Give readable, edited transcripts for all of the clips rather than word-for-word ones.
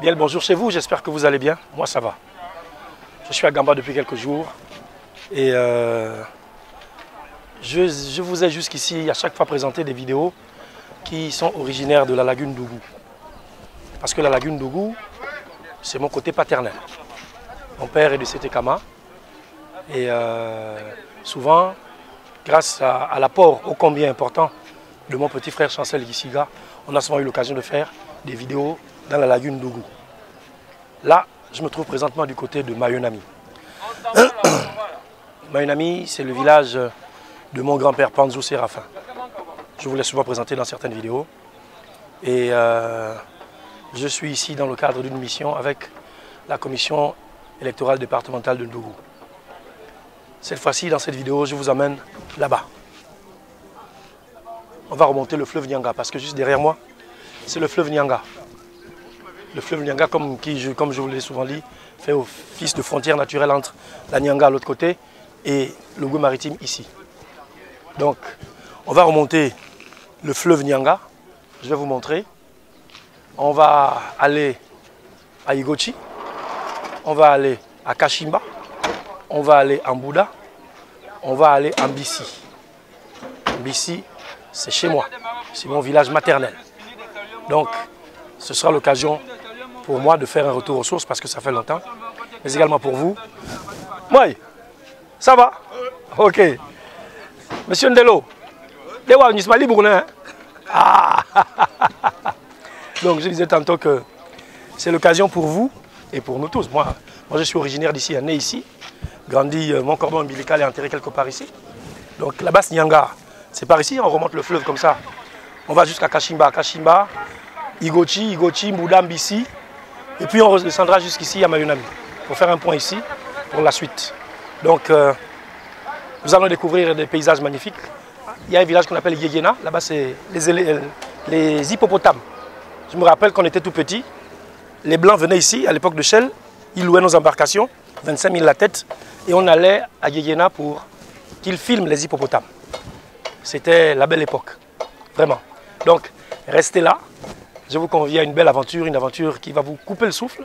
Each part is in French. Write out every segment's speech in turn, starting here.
Bien le bonjour chez vous, j'espère que vous allez bien. Moi ça va. Je suis à Gamba depuis quelques jours et je vous ai jusqu'ici à chaque fois présenté des vidéos qui sont originaires de la lagune d'Ougou. Parce que la lagune d'Ougou, c'est mon côté paternel. Mon père est de Sétékama et souvent, grâce à l'apport ô combien important de mon petit frère Chancel Gissiga, on a souvent eu l'occasion de faire des vidéos dans la lagune d'Ougou. Là, je me trouve présentement du côté de Mayonami. Mayonami, c'est le village de mon grand-père Panzou Séraphin. Je vous l'ai souvent présenté dans certaines vidéos. Et je suis ici dans le cadre d'une mission avec la commission électorale départementale de Ndougou. Cette fois-ci, dans cette vidéo, je vous emmène là-bas. On va remonter le fleuve Nyanga parce que juste derrière moi, c'est le fleuve Nyanga. Le fleuve Nyanga, comme je vous l'ai souvent dit, fait office de frontière naturelle entre la Nyanga à l'autre côté et le Goué maritime ici. Donc, on va remonter le fleuve Nyanga. Je vais vous montrer. On va aller à Igochi. On va aller à Kashimba. On va aller à Mbouda. On va aller à Mbissi. Mbissi, c'est chez moi. C'est mon village maternel. Donc, ce sera l'occasion pour moi de faire un retour aux sources parce que ça fait longtemps. Mais également pour vous. Moi, ça va? Ok. Monsieur Ndelo, donc je disais tantôt que c'est l'occasion pour vous et pour nous tous. Moi je suis originaire d'ici, né ici, grandi, mon cordon ombilical est enterré quelque part ici. Donc là-bas c'est Nyanga, c'est par ici, on remonte le fleuve comme ça. On va jusqu'à Kashimba, Igochi, Mbouda, Mbissi. Et puis on redescendra jusqu'ici à Mayonami pour faire un point ici pour la suite. Donc nous allons découvrir des paysages magnifiques. Il y a un village qu'on appelle Yéyéna, là-bas c'est les hippopotames. Je me rappelle qu'on était tout petits, les Blancs venaient ici à l'époque de Shell, ils louaient nos embarcations, 25 000 la tête, et on allait à Yéyéna pour qu'ils filment les hippopotames. C'était la belle époque, vraiment. Donc restez là, je vous convie à une belle aventure, une aventure qui va vous couper le souffle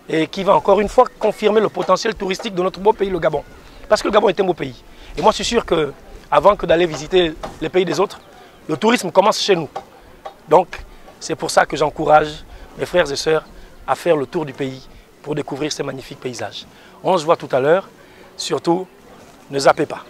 et qui va encore une fois confirmer le potentiel touristique de notre beau pays, le Gabon. Parce que le Gabon est un beau pays. Et moi je suis sûr que avant que d'aller visiter les pays des autres, le tourisme commence chez nous. Donc, c'est pour ça que j'encourage mes frères et sœurs à faire le tour du pays pour découvrir ces magnifiques paysages. On se voit tout à l'heure. Surtout, ne zappez pas.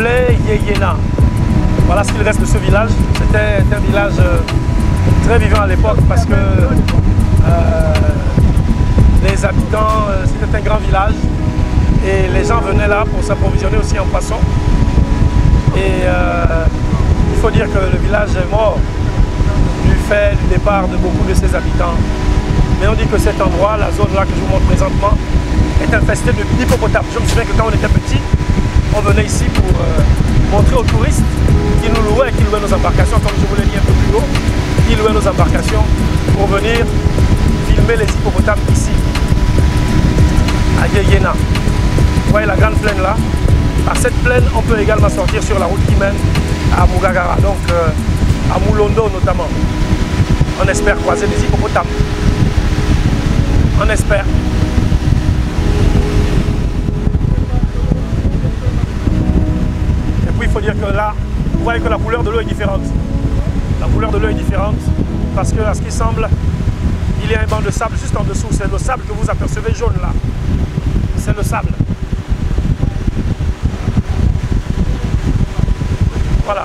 s'appelait Yeyena. Voilà ce qu'il reste de ce village. C'était un village très vivant à l'époque parce que les habitants, c'était un grand village et les gens venaient là pour s'approvisionner aussi en poisson. Et il faut dire que le village est mort du fait du départ de beaucoup de ses habitants. Mais on dit que cet endroit, la zone là que je vous montre présentement, est infestée d'hippopotames. Je me souviens que quand on était petit, on venait ici pour montrer aux touristes qui nous louaient, qui louaient nos embarcations, comme je vous l'ai dit un peu plus haut, qui louaient nos embarcations pour venir filmer les hippopotames ici, à Yeyena. Vous voyez la grande plaine là. Par cette plaine, on peut également sortir sur la route qui mène à Mugagara, donc à Moulondo notamment. On espère croiser des hippopotames. On espère. Et puis il faut dire que là, vous voyez que la couleur de l'eau est différente. La couleur de l'eau est différente parce que, à ce qui semble, il y a un banc de sable juste en dessous. C'est le sable que vous apercevez jaune là. C'est le sable. Voilà. Voilà.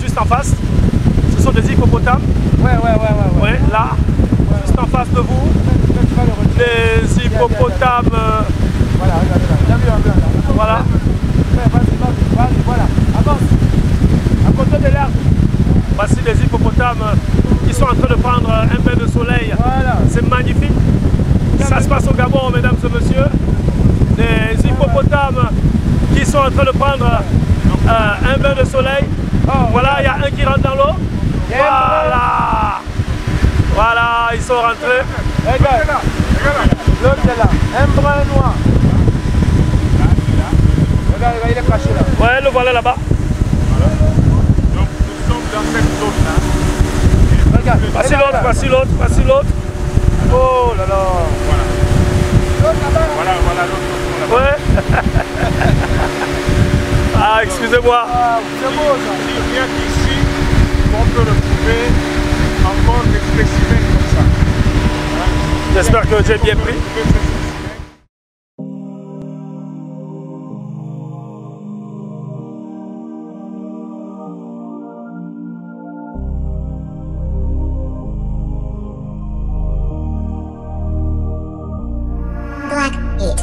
Juste en face, ce sont des hippopotames. Ouais, là, juste en face de vous, des hippopotames. Voilà, bien vu, voilà. Voilà, avance. À côté de l'arbre. Voici des hippopotames qui sont en train de prendre un bain de soleil. Voilà. C'est magnifique. Ça se passe au Gabon, mesdames et messieurs. Des hippopotames qui sont en train de prendre un bain de soleil. Voilà, il y a un qui rentre dans l'eau. Voilà. Voilà, ils sont rentrés. Regarde, l'autre est là. Un brun noir. Regarde, il est caché là. Ouais, le voilà là-bas. Donc nous sommes dans cette zone-là. Regarde. Voici l'autre, voici l'autre, voici l'autre. Oh là là. Voilà l'autre. Ouais. Ah, excusez-moi. C'est beau ça. Il n'y a qu'ici qu'on peut retrouver encore des spécimens comme ça. Voilà. J'espère que j'ai bien pris. Black Meat.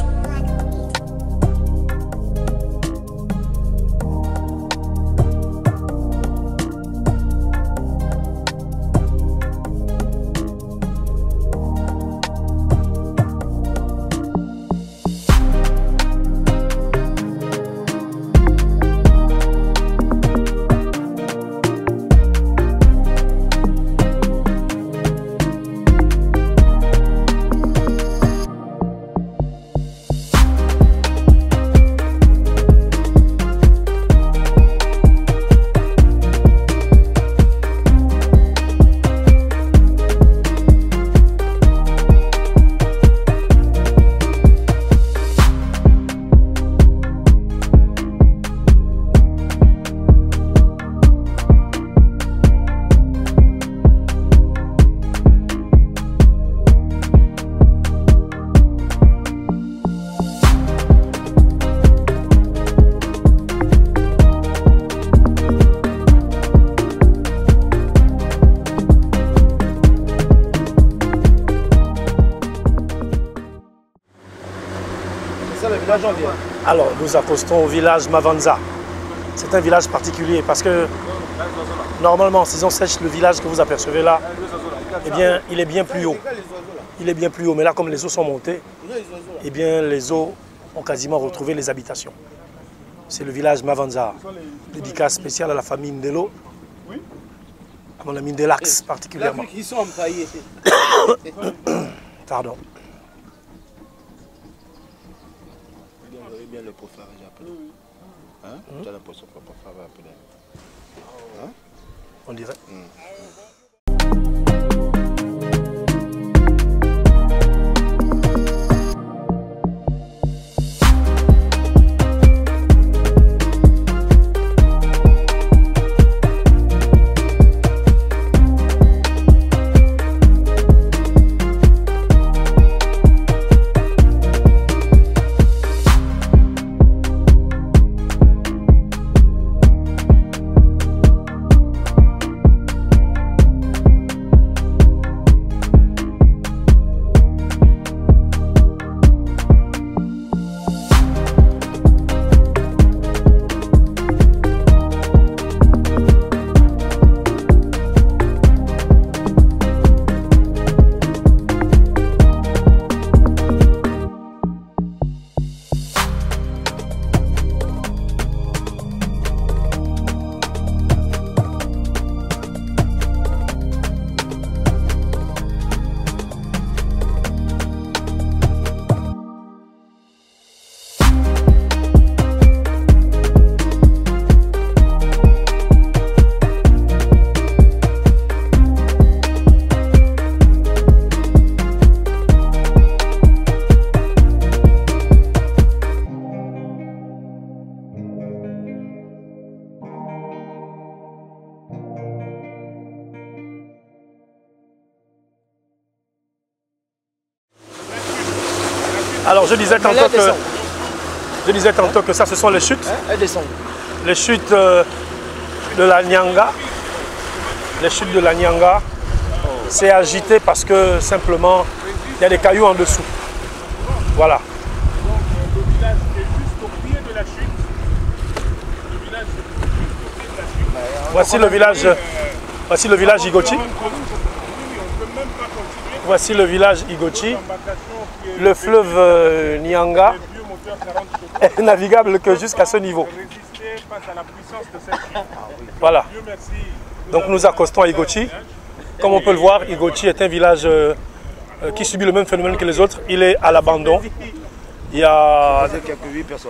Alors, nous accostons au village Mavanza. C'est un village particulier parce que normalement, en saison sèche, le village que vous apercevez là, eh bien, il est bien plus haut. Il est bien plus haut, mais là, comme les eaux sont montées, eh bien, les eaux ont quasiment retrouvé les habitations. C'est le village Mavanza. Dédicace spéciale à la famille Ndelo, à mon ami Ndelax particulièrement. Ils sont empaillés. Pardon. Bien le profare, j'appelle. Hein? Tu as l'impression que le profare va appeler. Hein? On dirait. Alors je disais tantôt que ça ce sont les chutes. Elle descend. Les chutes de la Nyanga. Les chutes de la Nyanga. C'est agité parce que simplement il y a des cailloux en dessous. Voilà. Donc le village est juste au pied de la chute. Le village est juste au pied de la chute. Voici le village Igoti. On ne peut même pas continuer. Voici le village Igoti. Le fleuve Nyanga est navigable que jusqu'à ce niveau. Voilà. Donc nous accostons à Igoti. Comme on peut le voir, Igoti est un village qui subit le même phénomène que les autres. Il est à l'abandon. Il y a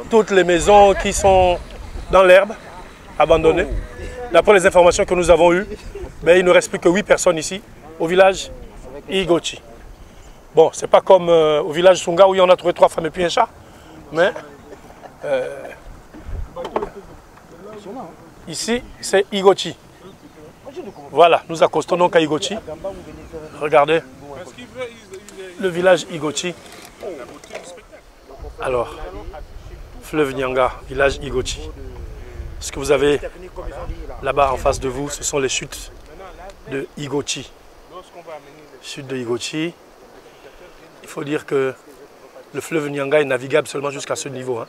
toutes les maisons qui sont dans l'herbe, abandonnées. D'après les informations que nous avons eues, il ne reste plus que 8 personnes ici, au village Igoti. Bon, c'est pas comme au village Sunga où on a trouvé 3 femmes et puis un chat. Mais ici, c'est Igoti. Voilà, nous accostons donc à Igoti. Regardez, le village Igoti. Alors, fleuve Nyanga, village Igoti. Ce que vous avez là-bas en face de vous, ce sont les chutes de Igoti. Chutes de Igoti. Il faut dire que le fleuve Nyanga est navigable seulement jusqu'à ce niveau. Hein.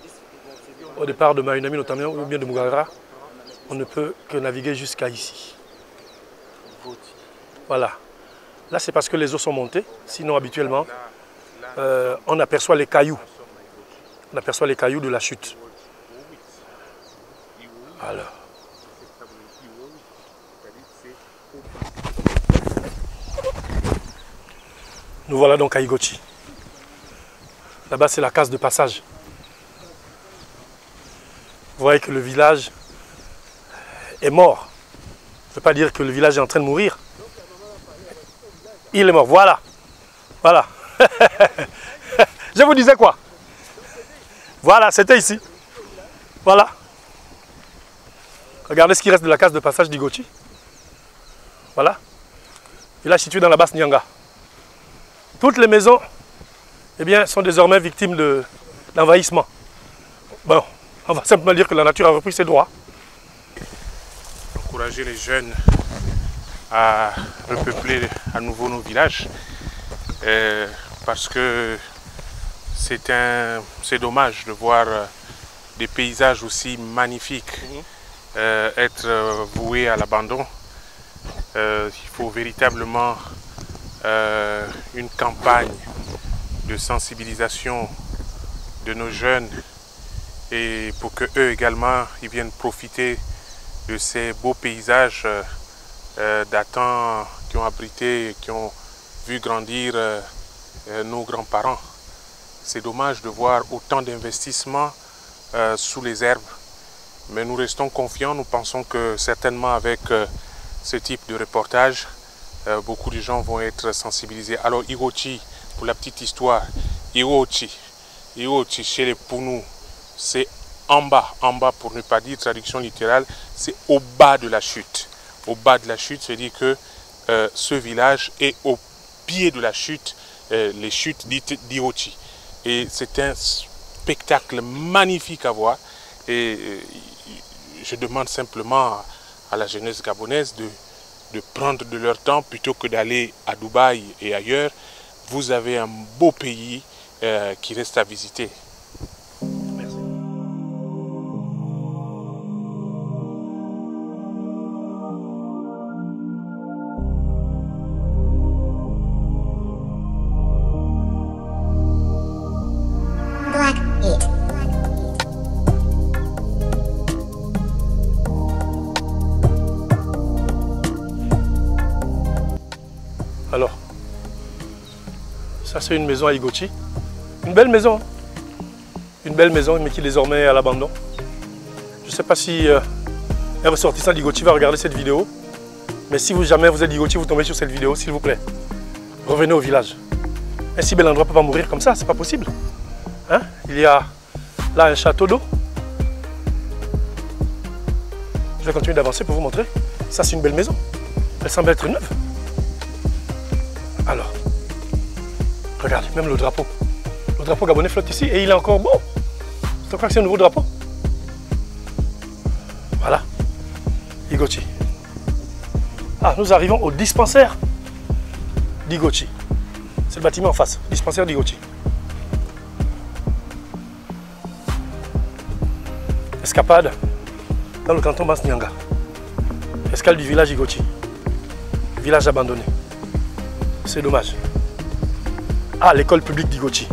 Au départ de Maunami notamment, ou bien de Mugara, on ne peut que naviguer jusqu'à ici. Voilà. Là, c'est parce que les eaux sont montées. Sinon, habituellement, on aperçoit les cailloux. On aperçoit les cailloux de la chute. Alors. Nous voilà donc à Igoti. Là-bas, c'est la case de passage. Vous voyez que le village est mort. Je ne veux pas dire que le village est en train de mourir. Il est mort. Voilà. Voilà. Je vous disais quoi? Voilà, c'était ici. Voilà. Regardez ce qui reste de la case de passage d'Igoti. Voilà. Village situé dans la basse Nyanga. Toutes les maisons sont désormais victimes de l'envahissement. Bon, on va simplement dire que la nature a repris ses droits. Encourager les jeunes à repeupler à nouveau nos villages parce que C'est dommage de voir des paysages aussi magnifiques être voués à l'abandon. Il faut véritablement une campagne de sensibilisation de nos jeunes et pour que eux également ils viennent profiter de ces beaux paysages datant qui ont abrité, qui ont vu grandir nos grands-parents. C'est dommage de voir autant d'investissements sous les herbes, mais nous restons confiants, nous pensons que certainement avec ce type de reportage, beaucoup de gens vont être sensibilisés. Alors Igochi, pour la petite histoire, Igochi chez les Pounou, c'est en bas pour ne pas dire traduction littérale, c'est au bas de la chute. Au bas de la chute, c'est-à-dire que ce village est au pied de la chute, les chutes dites d'Igochi. Et c'est un spectacle magnifique à voir. Et je demande simplement à la jeunesse gabonaise de prendre de leur temps plutôt que d'aller à Dubaï et ailleurs. Vous avez un beau pays qui reste à visiter. Merci. Black Heat. Alors, ça c'est une maison à Igochi. Une belle maison. Une belle maison, mais qui désormais est à l'abandon. Je ne sais pas si un ressortissant d'Igochi va regarder cette vidéo. Mais si jamais vous êtes d'Igochi, vous tombez sur cette vidéo, s'il vous plaît. Revenez au village. Un si bel endroit ne peut pas mourir comme ça, c'est pas possible. Hein? Il y a là un château d'eau. Je vais continuer d'avancer pour vous montrer. Ça c'est une belle maison. Elle semble être neuve. Alors, regardez, même le drapeau. Le drapeau gabonais flotte ici et il est encore beau. Je crois que c'est un nouveau drapeau. Voilà. Igochi. Ah, nous arrivons au dispensaire d'Igochi. C'est le bâtiment en face, dispensaire d'Igochi. Escapade dans le canton Basse-Nyanga. Escale du village Igochi. Village abandonné. C'est dommage. Ah, l'école publique d'Igochi.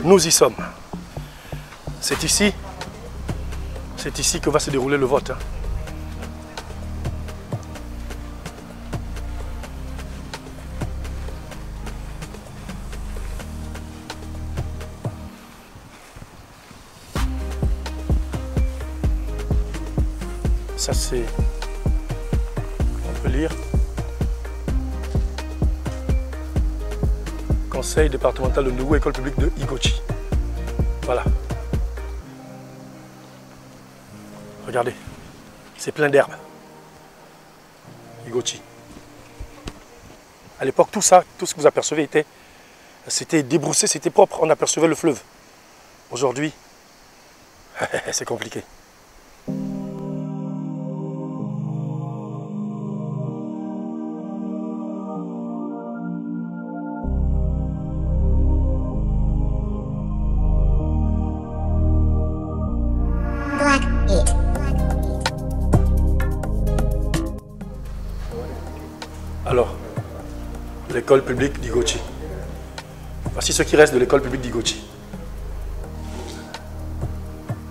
Nous y sommes. C'est ici que va se dérouler le vote. Ça c'est... On peut lire. Conseil départemental de Ndougou, école publique de Igochi. Voilà. Regardez, c'est plein d'herbes. Igochi. À l'époque, tout ça, tout ce que vous apercevez c'était débroussé, c'était propre, on apercevait le fleuve. Aujourd'hui, c'est compliqué. Alors, l'école publique d'Igochi. Voici ce qui reste de l'école publique d'Igochi.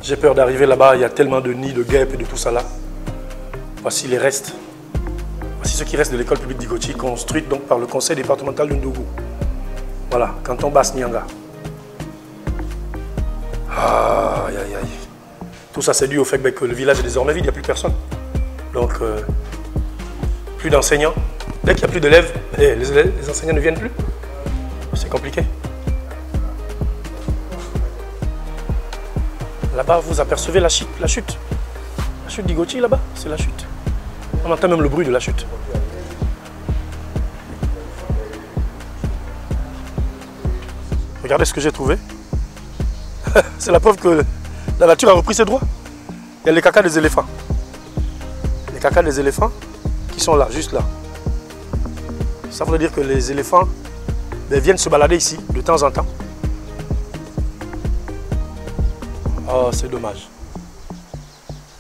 J'ai peur d'arriver là-bas, il y a tellement de nids, de guêpes et de tout ça là. Voici les restes. Voici ce qui reste de l'école publique d'Igochi, construite donc par le conseil départemental de Ndougou. Voilà, canton Basse-Nyanga. Aïe, aïe, aïe. Tout ça c'est dû au fait que le village est désormais vide, il n'y a plus personne. Donc, plus d'enseignants. Dès qu'il n'y a plus d'élèves, les enseignants ne viennent plus. C'est compliqué. Là-bas, vous apercevez la chute. La chute d'Igochi, là-bas, c'est la chute. On entend même le bruit de la chute. Regardez ce que j'ai trouvé. C'est la preuve que la nature a repris ses droits. Il y a les cacas des éléphants. Les cacas des éléphants qui sont là, juste là. Ça veut dire que les éléphants viennent se balader ici de temps en temps. Oh, c'est dommage.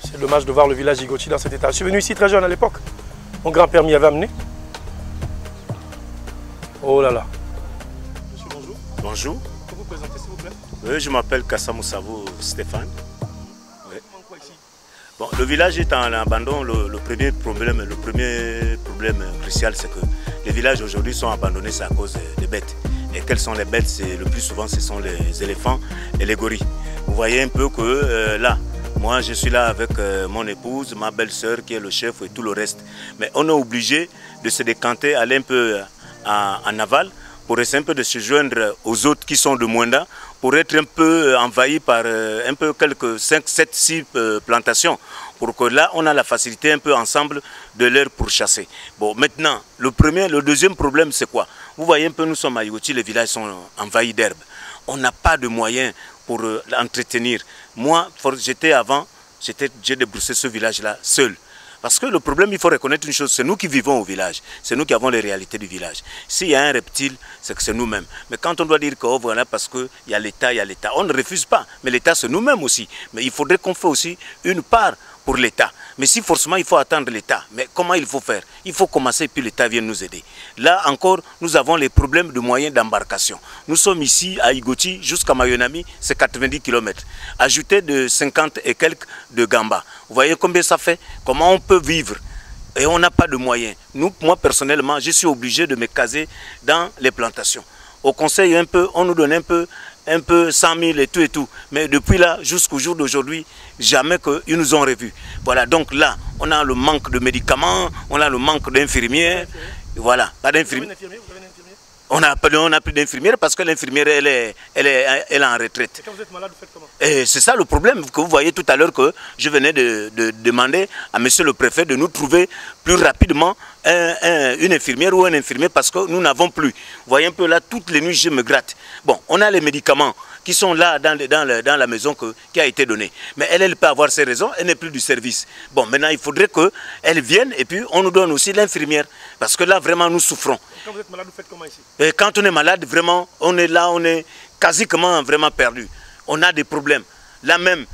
C'est dommage de voir le village Igoti dans cet état. Je suis venu ici très jeune à l'époque. Mon grand-père m'y avait amené. Oh là là. Monsieur, bonjour. Bonjour. Vous vous présentez, s'il vous plaît? Oui, je m'appelle Kassamoussavo Stéphane. Oui. Quoi ici? Bon, le village est en abandon. Le premier problème crucial, c'est que les villages aujourd'hui sont abandonnés, c'est à cause des bêtes. Et quelles sont les bêtes? Le plus souvent, ce sont les éléphants et les gorilles. Vous voyez un peu que là, moi je suis là avec mon épouse, ma belle-sœur qui est le chef et tout le reste. Mais on est obligé de se décanter, aller un peu en aval pour essayer un peu de se joindre aux autres qui sont de Mwenda, pour être un peu envahis par un peu quelques 5, 7, 6 plantations, pour que là on a la facilité un peu ensemble de leur pourchasser. Bon, maintenant, le deuxième problème c'est quoi? Vous voyez un peu, nous sommes à Igoti, les villages sont envahis d'herbe. On n'a pas de moyens pour l'entretenir. Moi, j'ai débroussé ce village-là seul. Parce que le problème, il faut reconnaître une chose, c'est nous qui vivons au village, c'est nous qui avons les réalités du village. S'il y a un reptile, c'est que c'est nous-mêmes. Mais quand on doit dire que voilà, parce qu'il y a l'État, on ne refuse pas. Mais l'État, c'est nous-mêmes aussi. Mais il faudrait qu'on fasse aussi une part pour l'État. Mais si forcément il faut attendre l'État, mais comment il faut faire? Il faut commencer et puis l'État vient nous aider. Là encore, nous avons les problèmes de moyens d'embarcation. Nous sommes ici à Igoti jusqu'à Mayonami, c'est 90 km. Ajouté de 50 et quelques de Gamba. Vous voyez combien ça fait? Comment on peut vivre? Et on n'a pas de moyens. Moi personnellement, je suis obligé de me caser dans les plantations. Au conseil, on nous donne un peu 100 000 et tout. Mais depuis là, jusqu'au jour d'aujourd'hui, jamais qu'ils nous ont revus. Voilà, donc là, on a le manque de médicaments, on a le manque d'infirmières. Voilà, pas d'infirmières. On n'a plus d'infirmière parce que l'infirmière, elle est en retraite. Et quand vous êtes malade, vous faites comment? Et c'est ça le problème que vous voyez tout à l'heure que je venais de demander à monsieur le préfet de nous trouver plus rapidement une infirmière ou un infirmier parce que nous n'avons plus. Vous voyez un peu là, toutes les nuits, je me gratte. Bon, on a les médicaments qui sont là dans la maison qui a été donnée. Mais elle peut avoir ses raisons, elle n'est plus du service. Bon, maintenant, il faudrait qu'elle vienne et puis on nous donne aussi l'infirmière. Parce que là, vraiment, nous souffrons. Et quand vous êtes malade, vous faites comment ici? Et quand on est malade, vraiment, on est là, on est quasiment vraiment perdu. On a des problèmes. Là même,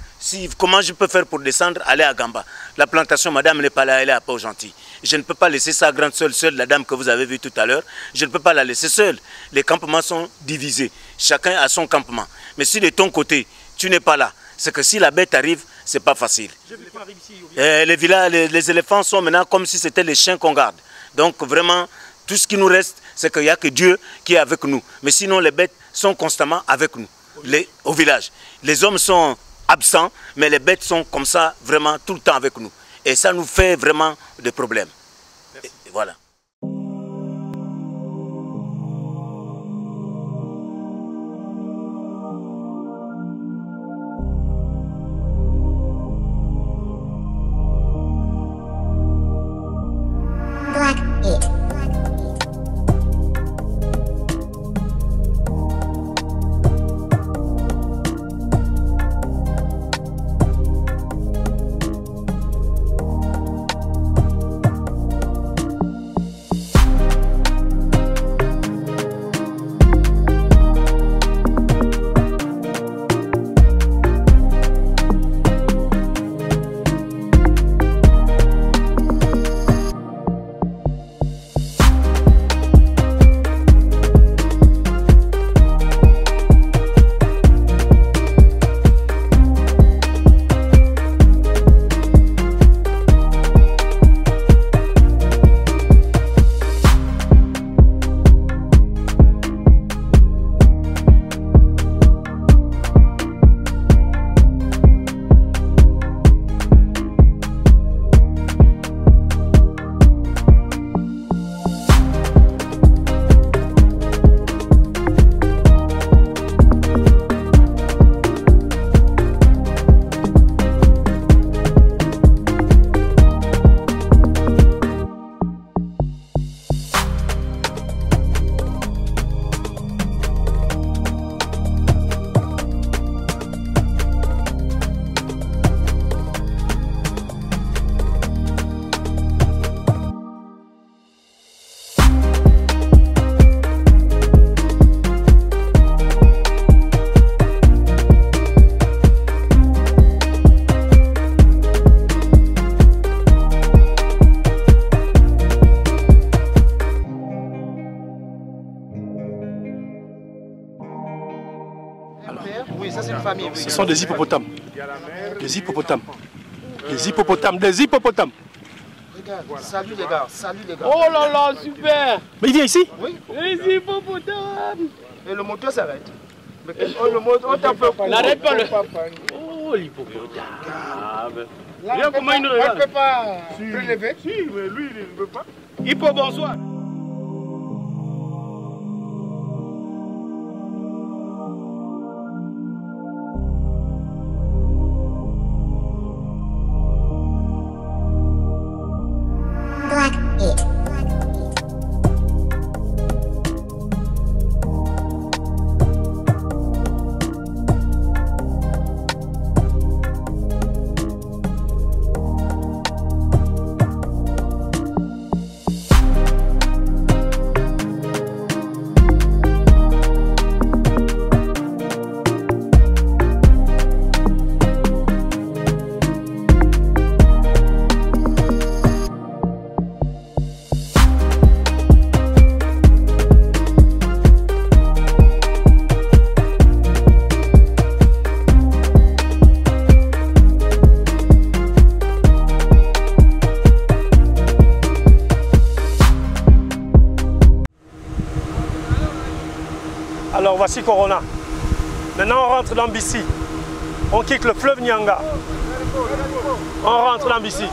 comment je peux faire pour descendre, aller à Gamba? La plantation, madame n'est pas là, elle est à Port-Gentil. Je ne peux pas laisser sa grande seule, la dame que vous avez vue tout à l'heure. Je ne peux pas la laisser seule. Les campements sont divisés. Chacun a son campement. Mais si de ton côté, tu n'es pas là, c'est que si la bête arrive, ce n'est pas facile. Les éléphants sont maintenant comme si c'était les chiens qu'on garde. Donc vraiment, tout ce qui nous reste, c'est qu'il n'y a que Dieu qui est avec nous. Mais sinon, les bêtes sont constamment avec nous, au village. Les hommes sont absents, mais les bêtes sont comme ça, vraiment, tout le temps avec nous. Et ça nous fait vraiment des problèmes. Et voilà. Black It. Oui, ça c'est une famille. Oui. Ce sont des hippopotames. Des hippopotames. Des hippopotames. Des hippopotames. Salut les gars, salut les gars. Oh là là, super. Mais il vient ici? Oui. Les hippopotames. Et le moteur s'arrête. Le moteur, on t'a fait quoi? N'arrête pas le... Oh, l'hippopotame. Regarde comment il nous regarde. On ne peut pas prélever. Si, mais lui, il ne veut pas. Hippo, bonsoir. Black It. Alors voici Corona. Maintenant on rentre dans Bissi. On quitte le fleuve Nyanga. On rentre dans Bissi.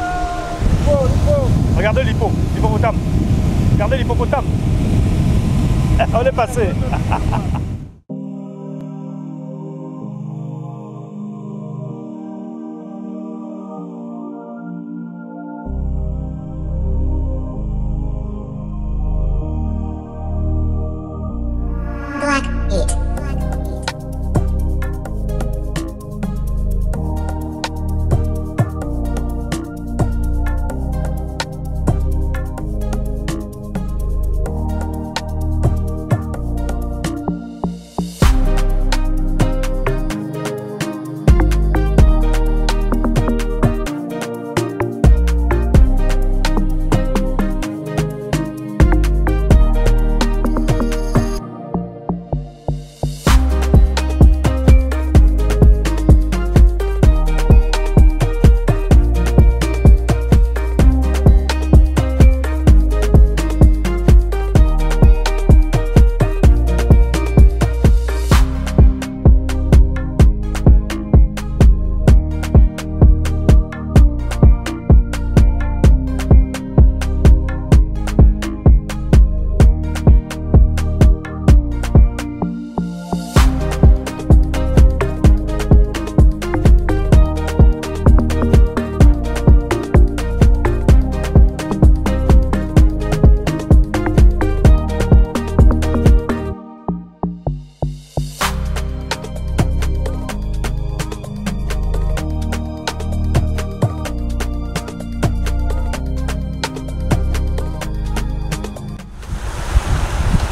Regardez l'hippopotame. Regardez l'hippopotame. On est passé. Black It.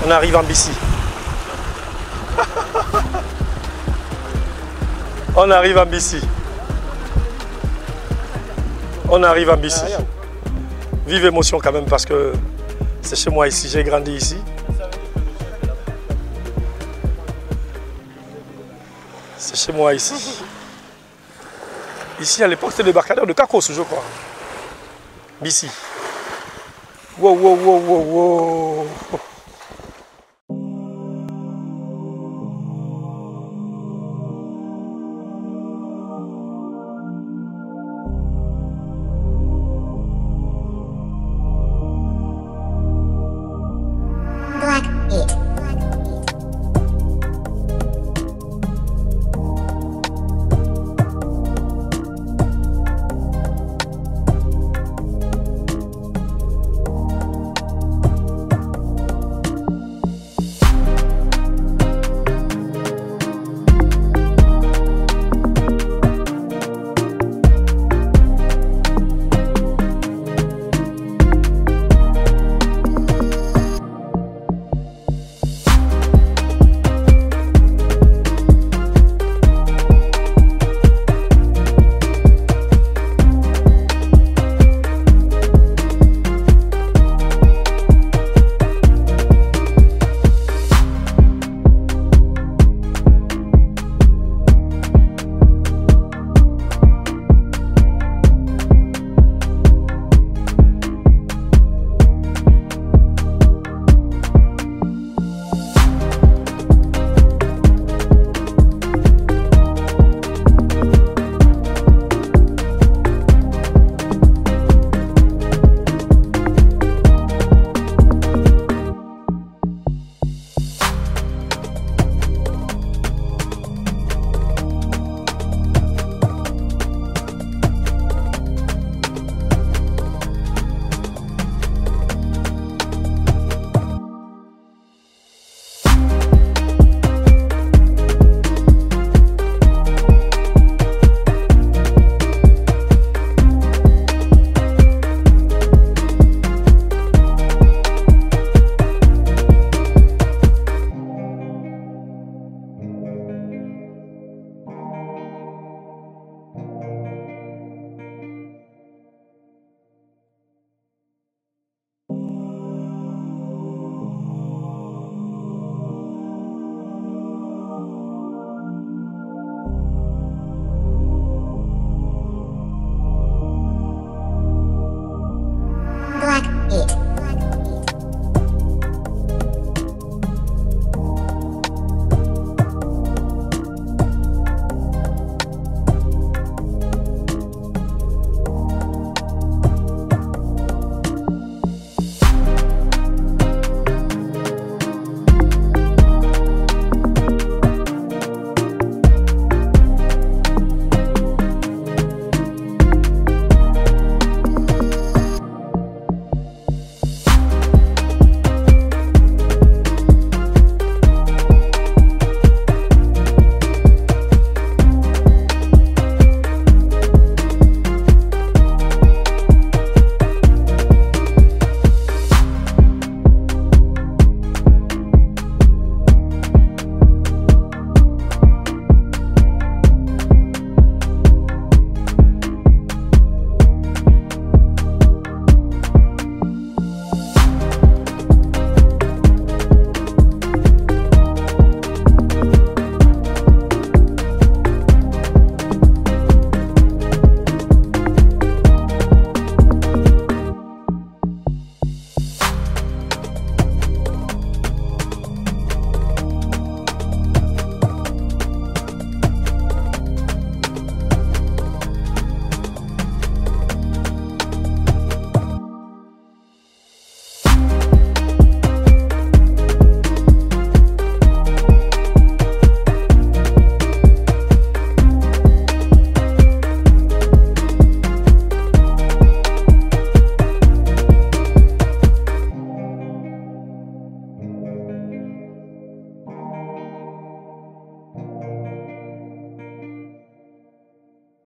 On arrive en Bissi. On arrive en Bissi. On arrive en Bissi. Vive émotion quand même parce que c'est chez moi ici, j'ai grandi ici. C'est chez moi ici. Ici à l'époque c'était le débarcadère de Kakos je crois. Bissi. Wow, wow, wow, wow, wow.